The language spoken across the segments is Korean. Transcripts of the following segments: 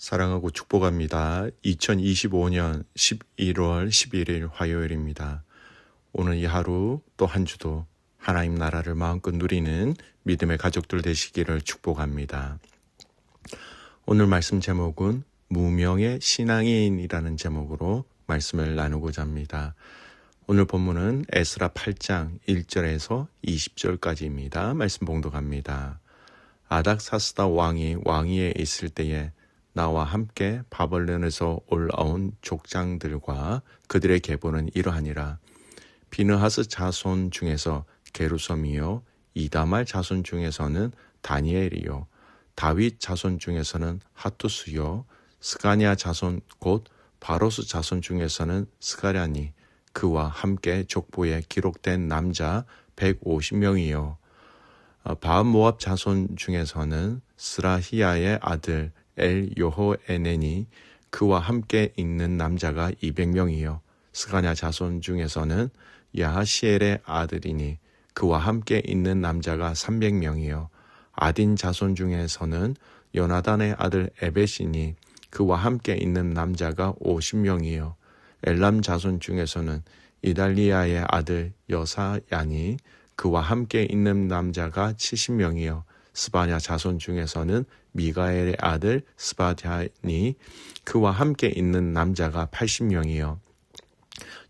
사랑하고 축복합니다. 2025년 11월 11일 화요일입니다. 오늘 이 하루 또 한 주도 하나님 나라를 마음껏 누리는 믿음의 가족들 되시기를 축복합니다. 오늘 말씀 제목은 무명의 신앙인이라는 제목으로 말씀을 나누고자 합니다. 오늘 본문은 에스라 8장 1절에서 20절까지입니다. 말씀 봉독합니다. 아닥사스다 왕이 왕위에 있을 때에 나와 함께 바벨론에서 올라온 족장들과 그들의 계보는 이러하니라. 비느하스 자손 중에서 게르솜이요, 이다말 자손 중에서는 다니엘이요, 다윗 자손 중에서는 하투스요, 스가냐 자손 곧 바로스 자손 중에서는 스가랴니, 그와 함께 족보에 기록된 남자 150명이요. 바암모압 자손 중에서는 스라히야의 아들 엘요호에넨이, 그와 함께 있는 남자가 200명이요. 스가냐 자손 중에서는 야하시엘의 아들이니, 그와 함께 있는 남자가 300명이요. 아딘 자손 중에서는 요나단의 아들 에벳이니, 그와 함께 있는 남자가 50명이요. 엘람 자손 중에서는 이달리아의 아들 여사야니, 그와 함께 있는 남자가 70명이요. 스바냐 자손 중에서는 미가엘의 아들 스바냐니, 그와 함께 있는 남자가 80명이요.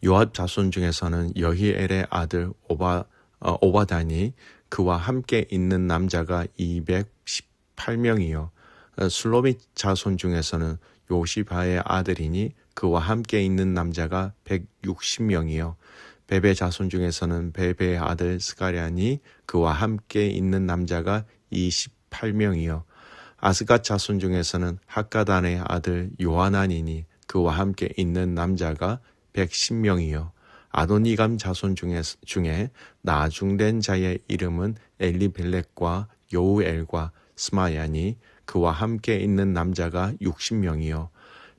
요압 자손 중에서는 여히엘의 아들 오바다니, 그와 함께 있는 남자가 218명이요. 슬로밋 자손 중에서는 요시바의 아들이니, 그와 함께 있는 남자가 160명이요. 베베 자손 중에서는 베베의 아들 스가랴니, 그와 함께 있는 남자가 28명이요. 아스갓 자손 중에서는 학가단의 아들 요하나니니, 그와 함께 있는 남자가 110명이요. 아도니감 자손 중에 나중된 자의 이름은 엘리벨렉과 여우엘과 스마야니, 그와 함께 있는 남자가 60명이요.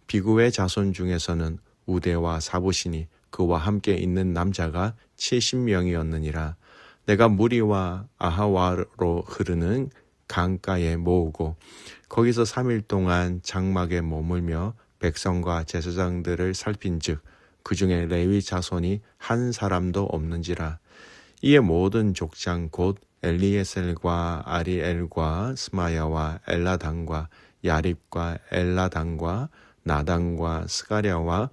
비구의 자손 중에서는 우데와 사부시니, 그와 함께 있는 남자가 70명이었느니라. 내가 무리와 아하와로 흐르는 강가에 모으고 거기서 3일 동안 장막에 머물며 백성과 제사장들을 살핀즉 그 중에 레위 자손이 한 사람도 없는지라. 이에 모든 족장 곧 엘리에셀과 아리엘과 스마야와 엘라단과 야립과 엘라단과 나단과 스가랴와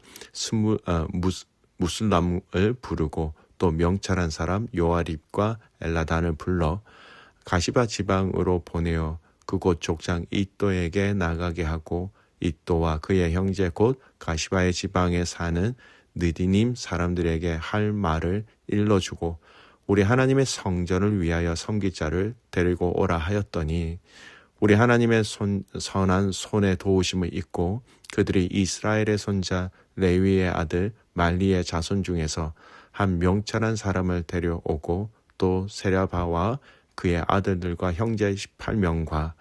무슬람을 부르고 또 명찰한 사람 요아립과 엘라단을 불러 가시바 지방으로 보내어 그곳 족장 이또에게 나가게 하고, 이또와 그의 형제 곧 가시바의 지방에 사는 느디님 사람들에게 할 말을 일러주고, 우리 하나님의 성전을 위하여 섬길 자를 데리고 오라 하였더니, 우리 하나님의 선한 손에 도우심을 입고 그들이 이스라엘의 손자 레위의 아들 말리의 자손 중에서 한 명찰한 사람을 데려오고, 또 세랴바와 그의 아들들과 형제 18명과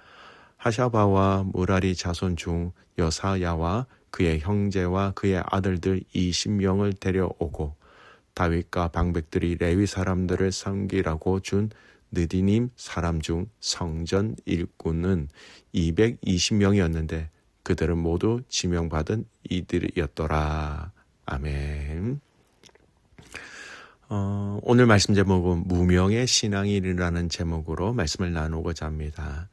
하샤바와 무라리 자손 중 여사야와 그의 형제와 그의 아들들 20명을 데려오고, 다윗과 방백들이 레위 사람들을 섬기라고 준 느디님 사람 중 성전 일꾼은 220명이었는데 그들은 모두 지명받은 이들이었더라. 아멘. 오늘 말씀 제목은 무명의 신앙인이라는 제목으로 말씀을 나누고자 합니다.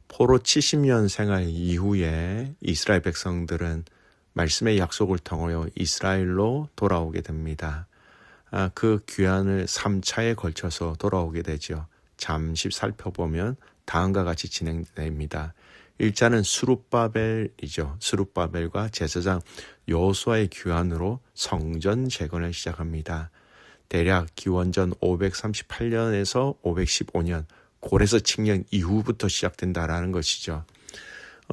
포로 70년 생활 이후에 이스라엘 백성들은 말씀의 약속을 통하여 이스라엘로 돌아오게 됩니다. 그 귀환을 3차에 걸쳐서 돌아오게 되죠. 잠시 살펴보면 다음과 같이 진행됩니다. 1차는 수룹바벨이죠. 수룹바벨과 제사장 여호수아의 귀환으로 성전 재건을 시작합니다. 대략 기원전 538년에서 515년 고레스 칙령 이후부터 시작된다라는 것이죠.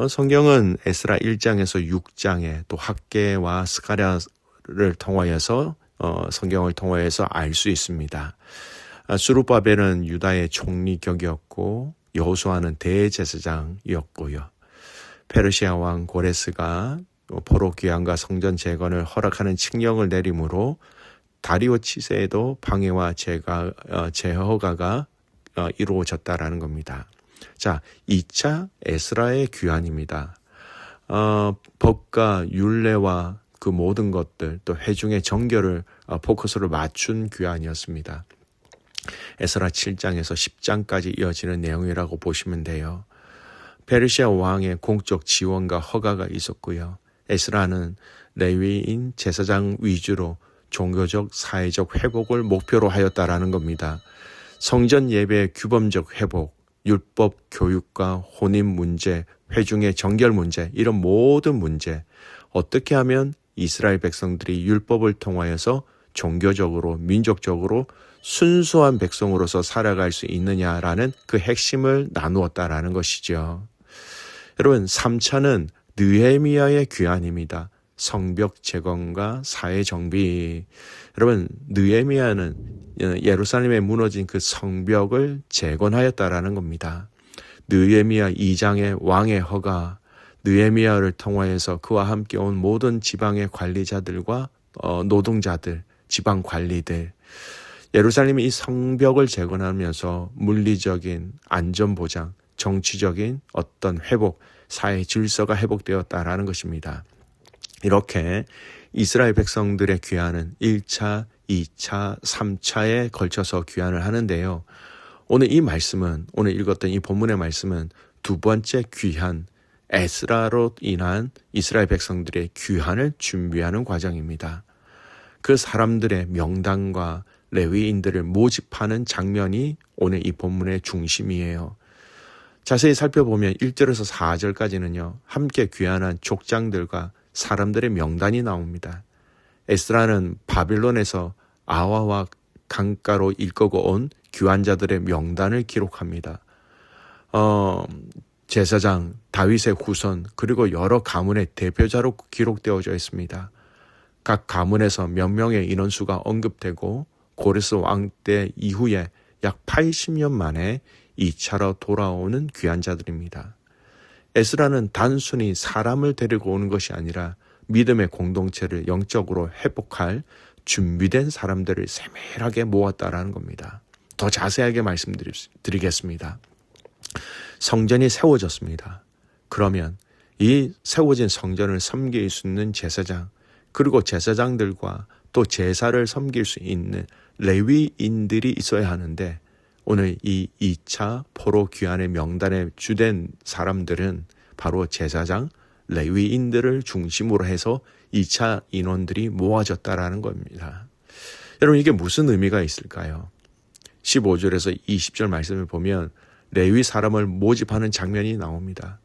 성경은 에스라 1장에서 6장에 또 학개와 스가랴를 통하여서 성경을 통하여서 알 수 있습니다. 수룹바벨은 유다의 총리격이었고 여호수아는 대제사장이었고요. 페르시아 왕 고레스가 포로 귀환과 성전 재건을 허락하는 칙령을 내림으로 다리오 치세에도 방해와 제허가가 이루어졌다라는 겁니다. 자, 2차 에스라의 귀환입니다. 법과 율례와 그 모든 것들 또 회중의 정결을 포커스로 맞춘 규환이었습니다. 에스라 7장에서 10장까지 이어지는 내용이라고 보시면 돼요. 페르시아 왕의 공적 지원과 허가가 있었고요. 에스라는 레위인 제사장 위주로 종교적 사회적 회복을 목표로 하였다라는 겁니다. 성전 예배의 규범적 회복, 율법 교육과 혼인 문제, 회중의 정결 문제, 이런 모든 문제, 어떻게 하면 이스라엘 백성들이 율법을 통하여서 종교적으로 민족적으로 순수한 백성으로서 살아갈 수 있느냐라는 그 핵심을 나누었다라는 것이죠. 여러분, 3차는 느헤미야의 귀환입니다. 성벽 재건과 사회 정비. 여러분, 느헤미야는 예루살렘에 무너진 그 성벽을 재건하였다라는 겁니다. 느헤미야 2장의 왕의 허가, 느헤미야를 통하여서 그와 함께 온 모든 지방의 관리자들과 노동자들, 지방 관리들, 예루살렘이 이 성벽을 재건하면서 물리적인 안전보장, 정치적인 어떤 회복, 사회 질서가 회복되었다라는 것입니다. 이렇게 이스라엘 백성들의 귀환은 1차, 2차, 3차에 걸쳐서 귀환을 하는데요. 오늘 읽었던 이 본문의 말씀은 두 번째 귀환, 에스라로 인한 이스라엘 백성들의 귀환을 준비하는 과정입니다. 그 사람들의 명단과 레위인들을 모집하는 장면이 오늘 이 본문의 중심이에요. 자세히 살펴보면 1절에서 4절까지는요. 함께 귀환한 족장들과 사람들의 명단이 나옵니다. 에스라는 바빌론에서 아와와 강가로 일거고 온 귀환자들의 명단을 기록합니다. 제사장, 다윗의 후손, 그리고 여러 가문의 대표자로 기록되어져 있습니다. 각 가문에서 몇 명의 인원수가 언급되고 고레스 왕 때 이후에 약 80년 만에 2차로 돌아오는 귀환자들입니다. 에스라는 단순히 사람을 데리고 오는 것이 아니라 믿음의 공동체를 영적으로 회복할 준비된 사람들을 세밀하게 모았다라는 겁니다. 더 자세하게 말씀드리겠습니다. 성전이 세워졌습니다. 그러면 이 세워진 성전을 섬길 수 있는 제사장, 그리고 제사장들과 또 제사를 섬길 수 있는 레위인들이 있어야 하는데, 오늘 이 2차 포로 귀환의 명단에 주된 사람들은 바로 제사장, 레위인들을 중심으로 해서 2차 인원들이 모아졌다라는 겁니다. 여러분, 이게 무슨 의미가 있을까요? 15절에서 20절 말씀을 보면 레위 사람을 모집하는 장면이 나옵니다.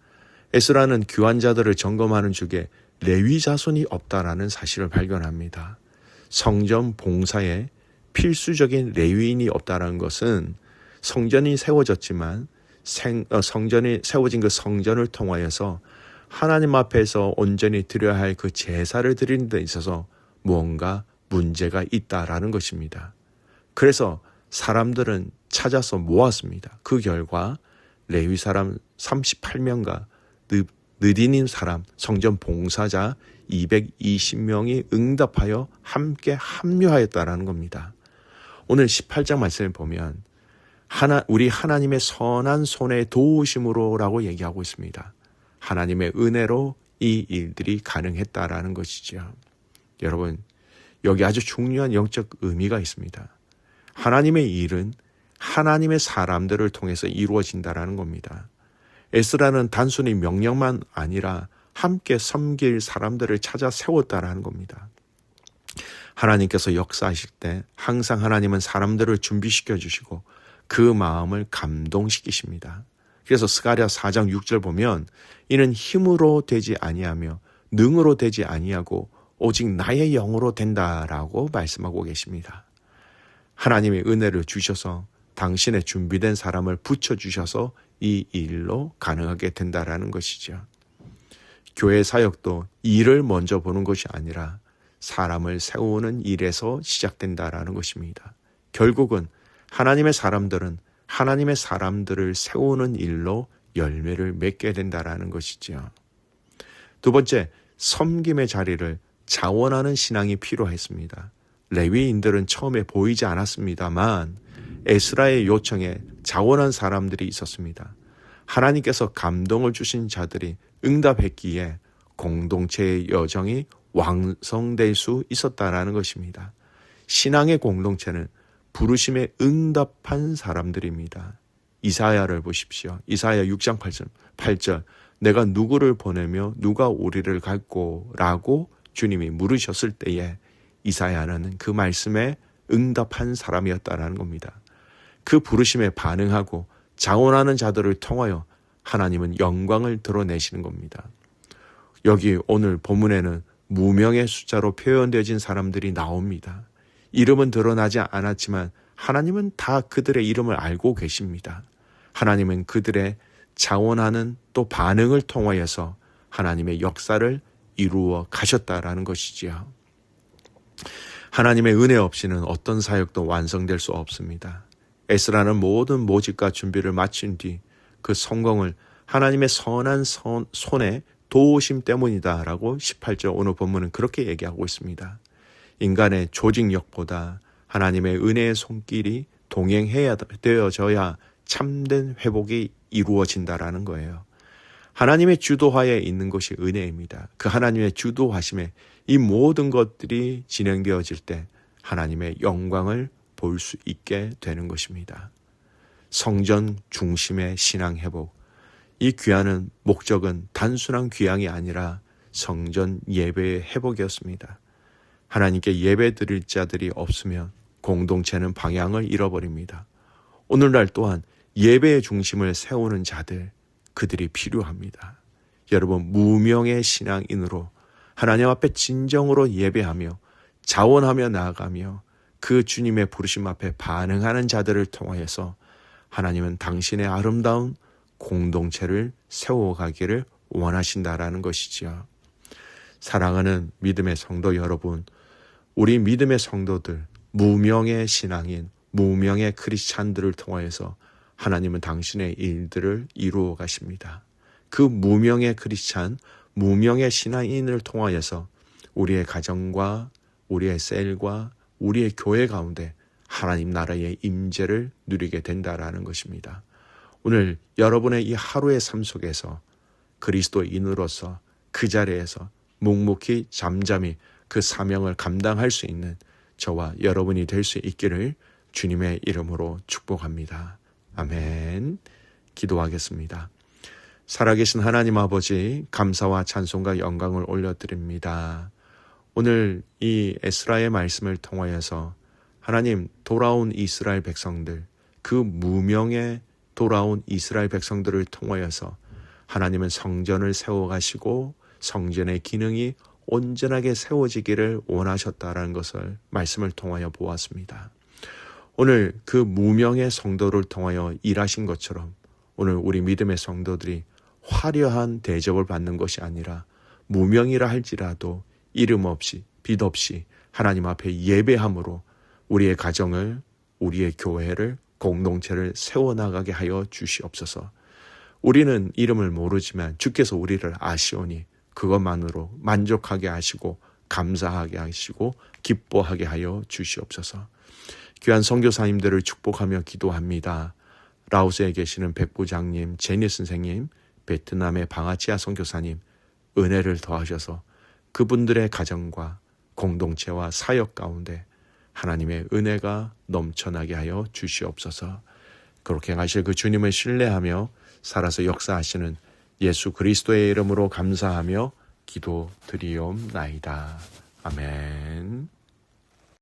에스라는 귀환자들을 점검하는 중에 레위 자손이 없다라는 사실을 발견합니다. 성전 봉사에 필수적인 레위인이 없다는 것은 성전이 세워졌지만 성전이 세워진 그 성전을 통하여서 하나님 앞에서 온전히 드려야 할 그 제사를 드리는 데 있어서 무언가 문제가 있다라는 것입니다. 그래서 사람들은 찾아서 모았습니다. 그 결과 레위 사람 38명과 느디님 사람 성전 봉사자 220명이 응답하여 함께 합류하였다라는 겁니다. 오늘 18장 말씀을 보면 우리 하나님의 선한 손의 도우심으로라고 얘기하고 있습니다. 하나님의 은혜로 이 일들이 가능했다라는 것이죠. 여러분, 여기 아주 중요한 영적 의미가 있습니다. 하나님의 일은 하나님의 사람들을 통해서 이루어진다라는 겁니다. 에스라는 단순히 명령만 아니라 함께 섬길 사람들을 찾아 세웠다라는 겁니다. 하나님께서 역사하실 때 항상 하나님은 사람들을 준비시켜 주시고 그 마음을 감동시키십니다. 그래서 스가랴 4장 6절 보면 이는 힘으로 되지 아니하며 능으로 되지 아니하고 오직 나의 영으로 된다라고 말씀하고 계십니다. 하나님의 은혜를 주셔서 당신의 준비된 사람을 붙여주셔서 이 일로 가능하게 된다라는 것이죠. 교회 사역도 일을 먼저 보는 것이 아니라 사람을 세우는 일에서 시작된다라는 것입니다. 결국은 하나님의 사람들은 하나님의 사람들을 세우는 일로 열매를 맺게 된다라는 것이죠. 두 번째, 섬김의 자리를 자원하는 신앙이 필요했습니다. 레위인들은 처음에 보이지 않았습니다만 에스라의 요청에 자원한 사람들이 있었습니다. 하나님께서 감동을 주신 자들이 응답했기에 공동체의 여정이 완성될 수 있었다라는 것입니다. 신앙의 공동체는 부르심에 응답한 사람들입니다. 이사야를 보십시오. 이사야 6장 8절 내가 누구를 보내며 누가 우리를 갈꼬 라고 주님이 물으셨을 때에 이사야는 그 말씀에 응답한 사람이었다라는 겁니다. 그 부르심에 반응하고 자원하는 자들을 통하여 하나님은 영광을 드러내시는 겁니다. 여기 오늘 본문에는 무명의 숫자로 표현되어진 사람들이 나옵니다. 이름은 드러나지 않았지만 하나님은 다 그들의 이름을 알고 계십니다. 하나님은 그들의 자원하는 또 반응을 통하여서 하나님의 역사를 이루어 가셨다라는 것이지요. 하나님의 은혜 없이는 어떤 사역도 완성될 수 없습니다. 에스라는 모든 모집과 준비를 마친 뒤 그 성공을 하나님의 선한 손에 도우심 때문이다라고 18절 오늘 본문은 그렇게 얘기하고 있습니다. 인간의 조직력보다 하나님의 은혜의 손길이 동행해야 되어져야 참된 회복이 이루어진다라는 거예요. 하나님의 주도하에 있는 것이 은혜입니다. 그 하나님의 주도하심에 이 모든 것들이 진행되어질 때 하나님의 영광을 볼 수 있게 되는 것입니다. 성전 중심의 신앙 회복. 이 귀환은 목적은 단순한 귀향이 아니라 성전 예배의 회복이었습니다. 하나님께 예배 드릴 자들이 없으면 공동체는 방향을 잃어버립니다. 오늘날 또한 예배의 중심을 세우는 자들, 그들이 필요합니다. 여러분, 무명의 신앙인으로 하나님 앞에 진정으로 예배하며 자원하며 나아가며 그 주님의 부르심 앞에 반응하는 자들을 통하여서 하나님은 당신의 아름다운 공동체를 세워가기를 원하신다라는 것이지요. 사랑하는 믿음의 성도 여러분, 우리 믿음의 성도들, 무명의 신앙인, 무명의 크리스찬들을 통하여서 하나님은 당신의 일들을 이루어 가십니다. 그 무명의 크리스찬, 무명의 신앙인을 통하여서 우리의 가정과 우리의 셀과 우리의 교회 가운데 하나님 나라의 임재를 누리게 된다라는 것입니다. 오늘 여러분의 이 하루의 삶 속에서 그리스도인으로서 그 자리에서 묵묵히 잠잠히 그 사명을 감당할 수 있는 저와 여러분이 될 수 있기를 주님의 이름으로 축복합니다. 아멘. 기도하겠습니다. 살아계신 하나님 아버지, 감사와 찬송과 영광을 올려드립니다. 오늘 이 에스라의 말씀을 통하여서 하나님, 돌아온 이스라엘 백성들, 그 무명의 돌아온 이스라엘 백성들을 통하여서 하나님은 성전을 세워가시고 성전의 기능이 온전하게 세워지기를 원하셨다라는 것을 말씀을 통하여 보았습니다. 오늘 그 무명의 성도를 통하여 일하신 것처럼 오늘 우리 믿음의 성도들이 화려한 대접을 받는 것이 아니라 무명이라 할지라도 이름 없이 빛 없이 하나님 앞에 예배함으로 우리의 가정을, 우리의 교회를, 공동체를 세워나가게 하여 주시옵소서. 우리는 이름을 모르지만 주께서 우리를 아시오니 그것만으로 만족하게 하시고 감사하게 하시고 기뻐하게 하여 주시옵소서. 귀한 선교사님들을 축복하며 기도합니다. 라오스에 계시는 백부장님, 제니 선생님, 베트남의 방아치아 선교사님, 은혜를 더하셔서 그분들의 가정과 공동체와 사역 가운데 하나님의 은혜가 넘쳐나게 하여 주시옵소서. 그렇게 하실 그 주님을 신뢰하며 살아서 역사하시는 예수 그리스도의 이름으로 감사하며 기도드리옵나이다. 아멘.